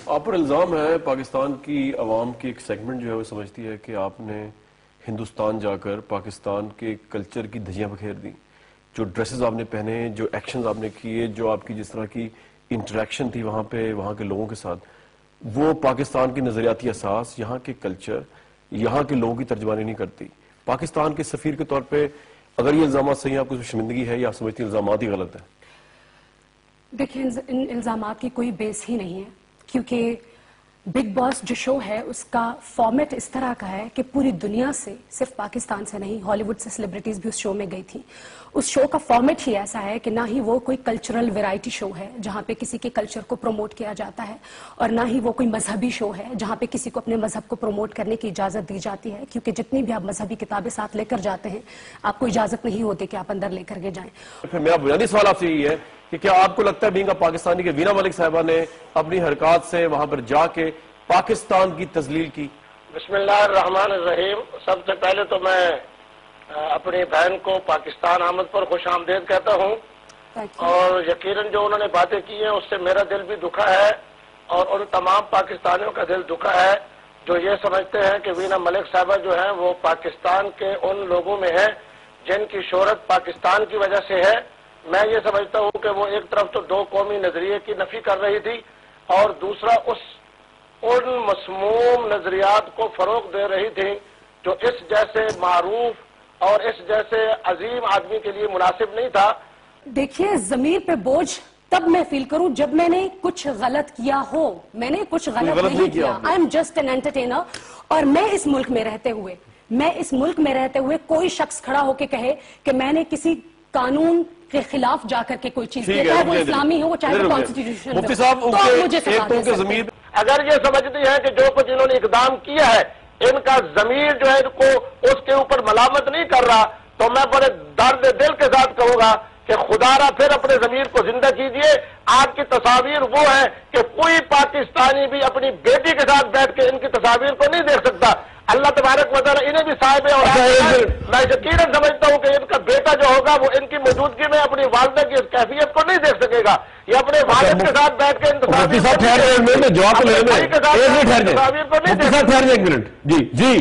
آپ پر الزام ہے پاکستان کی عوام کی ایک سیگمنٹ جو ہے وہ سمجھتی ہے کہ آپ نے ہندوستان جا کر پاکستان کے کلچر کی دھجیاں بکھیر دیں، جو ڈریسز آپ نے پہنے، جو ایکشنز آپ نے کیے، جو آپ کی جس طرح کی انٹریکشن تھی وہاں پہ وہاں کے لوگوں کے ساتھ، وہ پاکستان کی نظریاتی اساس، یہاں کے کلچر، یہاں کے لوگوں کی ترجمانی نہیں کرتی۔ پاکستان کے سفیر کے طور پہ اگر یہ الزامات صحیح ہیں، آپ کو شرمندگی ہے یا آپ سمجھتی ہیں الزامات ہی غلط ہیں؟ دیکھیں، ان الزامات کی کوئی بیس ہی نہیں ہے، کیونکہ بگ باس جو شو ہے اس کا فارمیٹ اس طرح کا ہے کہ پوری دنیا سے، صرف پاکستان سے نہیں، ہالی ووڈ سے سیلیبریٹیز بھی اس شو میں گئی تھیں۔ اس شو کا فارمیٹ ہی ایسا ہے کہ نہ ہی وہ کوئی کلچرل ویرائٹی شو ہے جہاں پہ کسی کے کلچر کو پروموٹ کیا جاتا ہے، اور نہ ہی وہ کوئی مذہبی شو ہے جہاں پہ کسی کو اپنے مذہب کو پروموٹ کرنے کی اجازت دی جاتی ہے، کیونکہ جتنی بھی آپ مذہبی کتابیں ساتھ لے کر جاتے ہیں آپ کو اجازت نہیں ہوتی کہ آپ اندر لے کر کے جائیں۔ پھر میرا بنیادی سوال آپ سے یہی ہے کہ کیا آپ کو لگتا ہے بینگ پاکستانی کہ وینا ملک صاحبہ نے اپنی حرکات سے وہاں پر جا کے پاکستان کی تذلیل کی؟ بسم اللہ الرحمن الرحیم۔ سب سے پہلے تو میں اپنی بہن کو پاکستان آمد پر خوش آمدید کہتا ہوں، اور یقیناً جو انہوں نے باتیں کی ہیں اس سے میرا دل بھی دکھا ہے، اور ان تمام پاکستانیوں کا دل دکھا ہے جو یہ سمجھتے ہیں کہ وینا ملک صاحبہ جو ہیں وہ پاکستان کے ان لوگوں میں ہیں جن کی شہرت پاکستان کی وجہ سے ہے۔ میں یہ سمجھتا ہوں کہ وہ ایک طرف تو دو قومی نظریے کی نفی کر رہی تھی، اور دوسرا ان مسموم نظریات کو فروغ دے رہی تھی جو اس جیسے معروف اور اس جیسے عظیم آدمی کے لیے مناسب نہیں تھا۔ دیکھیے، ضمیر پہ بوجھ تب میں فیل کروں جب میں نے کچھ غلط کیا ہو۔ میں نے کچھ غلط نہیں کیا، I am just an entertainer, اور میں اس ملک میں رہتے ہوئے کوئی شخص کھڑا ہو کے کہے کہ میں نے کسی قانون کے خلاف جا کر کے کوئی چیز کیا، چاہے وہ اسلامی ہو چاہے وہ کانسٹیٹیوشن مفتی صاحب اگر یہ سمجھتی ہیں کہ جو کچھ انہوں نے اقدام کیا ہے ان کا ضمیر جو ہے ان کو اس کے اوپر ملامت نہیں کر رہا، تو میں بڑے درد دل کے ساتھ کہوں گا کہ خدا را پھر اپنے ضمیر کو زندہ کیجئے۔ آپ کی تصاویر وہ ہے کہ کوئی پاکستانی بھی اپنی بیٹی کے ساتھ بیٹھ کے ان کی تصاویر کو نہیں دیکھ سکتا۔ اللہ تبارک و تعالی انہیں بھی صاحب اور میں یقیناً سمجھتا ہوں کہ ان کا بیٹا جو ہوگا وہ ان کی موجودگی میں اپنی والدہ کی اس کیفیت کو نہیں دیکھ سکے گا۔ یہ اپنے والد کے ساتھ بیٹھ کے ان تصاویر کو نہیں دیکھ سکے۔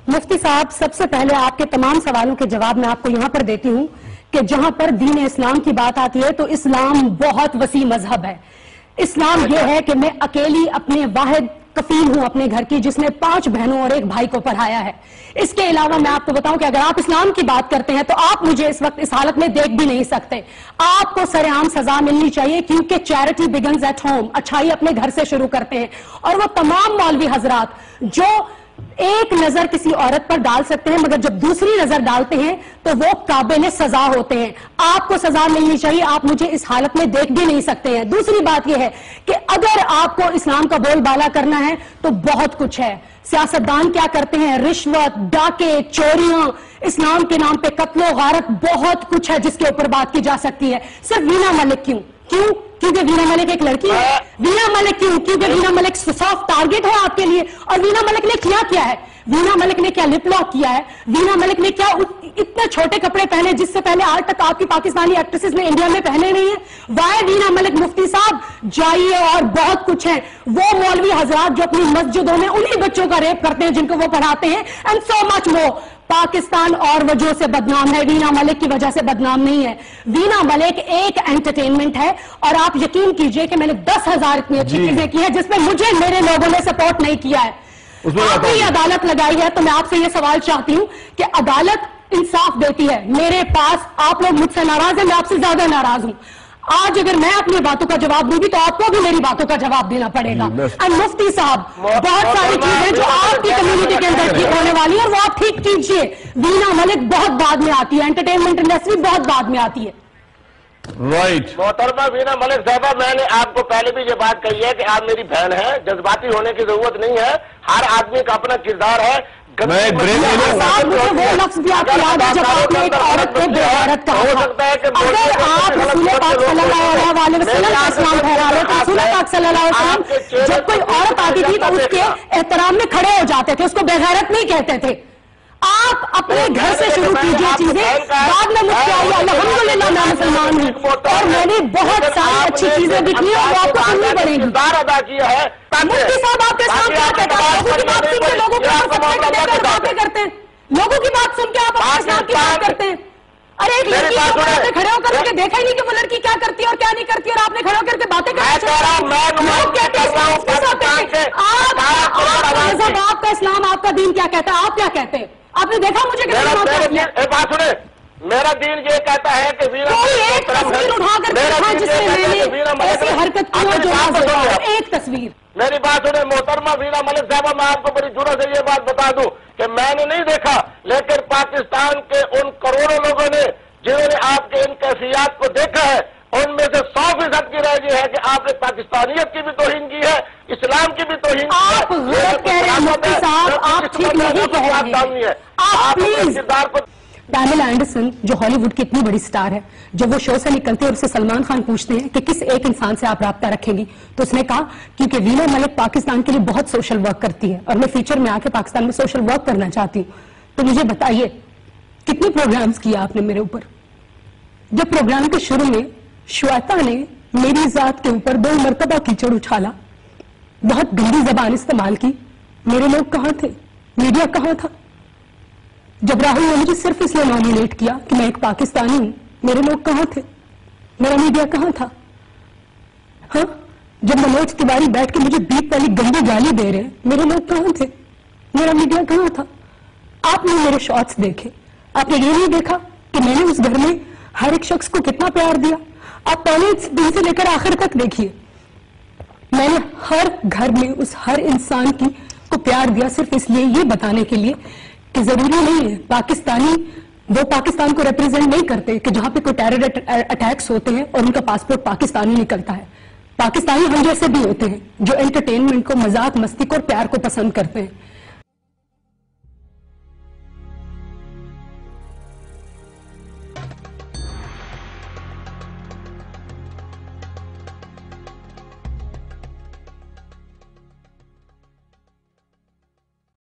مفتی صاحب، سب سے پہلے آپ کے تمام سوالوں کے جواب میں آپ کو یہاں پر دیتی ہوں کہ جہاں پر دین اسلام کی بات آتی ہے تو اسلام بہت وسیع مذہب ہے۔ اسلام یہ ہے کہ میں اکیلی اپنے واحد کفیل ہوں اپنے گھر کی جس نے 5 بہنوں اور 1 بھائی کو پڑھایا ہے۔ اس کے علاوہ میں آپ کو بتاؤں کہ اگر آپ اسلام کی بات کرتے ہیں تو آپ مجھے اس وقت اس حالت میں دیکھ بھی نہیں سکتے۔ آپ کو سرعام سزا ملنی چاہیے، کیونکہ چیریٹی بگنز ایٹ ہوم، اچھائی اپنے گھر سے شروع کرتے ہیں، اور وہ تمام مولوی حضرات جو ایک نظر کسی عورت پر ڈال سکتے ہیں مگر جب دوسری نظر ڈالتے ہیں تو وہ قابل سزا ہوتے ہیں۔ آپ کو سزا ملنی چاہیے، آپ مجھے اس حالت میں دیکھ بھی نہیں سکتے ہیں۔ دوسری بات یہ ہے کہ اگر آپ کو اسلام کا بول بالا کرنا ہے تو بہت کچھ ہے۔ سیاستدان کیا کرتے ہیں، رشوت، ڈاکے، چوریاں، اسلام کے نام پہ قتل و غارت، بہت کچھ ہے جس کے اوپر بات کی جا سکتی ہے۔ صرف وینا ملک کیوں؟ کیونکہ وینا ملک ایک لڑکی ہے۔ وینا ملک کیوں؟ کیونکہ وینا ملک سافٹ ٹارگٹ ہے آپ کے لیے۔ اور وینا ملک نے کیا ہے؟ وینا ملک نے کیا لپ لاک کیا ہے؟ وینا ملک نے کیا اتنے چھوٹے کپڑے پہنے جس سے پہلے آج تک آپ کی پاکستانی ایکٹریسز نے انڈیا میں پہنے نہیں ہیں؟ وائے وینا ملک؟ مفتی صاحب جائیے، اور بہت کچھ ہے۔ وہ مولوی حضرات جو اپنی مسجدوں میں انہی بچوں کا ریپ کرتے ہیں جن کو وہ پڑھاتے ہیں، اینڈ سو مچ مور۔ پاکستان اور وجہ سے بدنام ہے، وینا ملک کی وجہ سے بدنام نہیں ہے۔ وینا ملک ایک انٹرٹینمنٹ ہے، اور آپ یقین کیجئے کہ میں نے 10,000 اتنی اچھی چیزیں کی ہیں جس میں مجھے میرے لوگوں نے سپورٹ نہیں کیا ہے۔ آپ نے یہ عدالت لگائی ہے تو میں آپ سے یہ سوال چاہتی ہوں کہ عدالت انصاف دیتی ہے۔ میرے پاس آپ لوگ مجھ سے ناراض ہیں، میں آپ سے زیادہ ناراض ہوں۔ آج اگر میں اپنی باتوں کا جواب دوں گی تو آپ کو بھی میری باتوں کا جواب دینا پڑے گا۔ اور مفتی صاحب، بہت ساری چیزیں جو آپ کی کمیونٹی کے اندر ٹھیک ہونے والی ہیں اور وہ آپ ٹھیک کیجئے۔ وینا ملک بہت بعد میں آتی ہے، انٹرٹینمنٹ انڈسٹری بہت بعد میں آتی ہے۔ محترمہ وینا ملک صاحبہ، میں نے آپ کو پہلے بھی یہ بات کہی ہے کہ آپ میری بہن ہیں، جذباتی ہونے کی ضرورت نہیں ہے، ہر آدمی کا اپنا کردار ہے۔ مجھے وہ لفظ بھی آپ کو یاد ہے جب آپ نے ایک عورت کو بے غیرت کہا تھا۔ اگر آپ رسول پاک صلی اللہ علیہ وسلم کا اسلام پھیلا رہے تو رسول پاک صلی اللہ علیہ وسلم جب کوئی عورت آتی تھی تو اس کے احترام میں کھڑے ہو جاتے تھے، اس کو بے غیرت نہیں کہتے تھے۔ آپ اپنے گھر سے شروع کیجئے چیزیں، بعد میں مجھ سے آئیے۔ الحمدللہ میں مسلمان مسلمان ہوں اور میں نے بہت ساری اچھی چیزیں بھی کی اور وہ آپ کو سننی پڑیں گی. ادا کیا ہے. مفتی صاحب آپ کے سامنے کیا کہتے ہیں؟ لوگوں کی بات سن کے لوگوں کے باتیں کرتے ہیں. لوگوں کی بات سن کے آپ اپنے اسلام کی بات کرتے ہیں. ارے ایک لڑکی کو آپ نے کھڑے ہو کر کے دیکھا ہی نہیں کہ وہ لڑکی کیا کرتی ہے اور کیا نہیں کرتی اور آپ نے کھڑے ہو کر کے باتیں کرنا آپ کا اسلام آپ کا دین کیا کہتا ہے؟ آپ کیا کہتے ہیں؟ آپ نے دیکھا مجھے بات سنے. میرا دین یہ کہتا ہے کہ کوئی ایک تصویر اٹھا کر دکھا جس میں میں نے ایسی حرکت کی ہو جو ایک تصویر. میری بات سنیں محترمہ وینا ملک صاحبہ, میں آپ کو بڑی جرأت سے یہ بات بتا دوں کہ میں نے نہیں دیکھا, لیکن پاکستان کے ان کروڑوں لوگوں نے جنہوں نے آپ کے ان کیفیات کو دیکھا ہے, ان میں سے 100% کی رائے یہ ہے کہ آپ نے پاکستانیت کی بھی توہین کی ہے, اسلام کی بھی توہین کی ہے. آپ غلط کہہ رہے ہیں مفتی صاحب, آپ ٹھیک نہیں کہہ رہے ہیں. آپ پلیز. پیملا اینڈرسن جو ہالی ووڈ کی اتنی بڑی سٹار ہے, جب وہ شو سے نکلتے اور اسے سلمان خان پوچھتے ہیں کہ کس ایک انسان سے آپ رابطہ رکھیں گی, تو اس نے کہا کیونکہ وینا ملک پاکستان کے لیے بہت سوشل ورک کرتی ہے اور میں فیوچر میں آ کے پاکستان میں سوشل ورک کرنا چاہتی ہوں. تو مجھے بتائیے کتنے پروگرامز کیا آپ نے میرے اوپر؟ جب پروگرام کے شروع میں شویتا نے میری ذات کے اوپر 2 مرتبہ کیچڑ اچھالا, بہت گندی زبان استعمال کی, میرے لوگ کہاں تھے؟ میڈیا کہاں تھا؟ جب راہل نے مجھے صرف اس لیے نامینیٹ کیا کہ میں ایک پاکستانی ہوں, میرے لوگ کہاں تھے؟ میرا میڈیا کہاں تھا؟ ہاں, جب منوج تیواری بیٹھ کے مجھے بیپ والی گندی گالی دے رہے, میرے لوگ کہاں تھے؟ میرا میڈیا کہاں تھا؟ آپ نے میرے شارٹس دیکھے, آپ نے یہ نہیں دیکھا کہ میں نے اس گھر میں ہر ایک شخص کو کتنا پیار دیا؟ آپ پہلے دن سے لے کر آخر تک دیکھیے, میں نے ہر گھر میں اس ہر انسان کو پیار دیا, صرف اس لیے یہ بتانے کے لیے کہ ضروری نہیں ہے پاکستانی وہ پاکستان کو ریپرزینٹ نہیں کرتے کہ جہاں پہ کوئی ٹیرر اٹیکس ہوتے ہیں اور ان کا پاسپورٹ پاکستانی نکلتا ہے. پاکستانی ہم جیسے بھی ہوتے ہیں جو انٹرٹینمنٹ کو, مذاق مستی کو اور پیار کو پسند کرتے ہیں.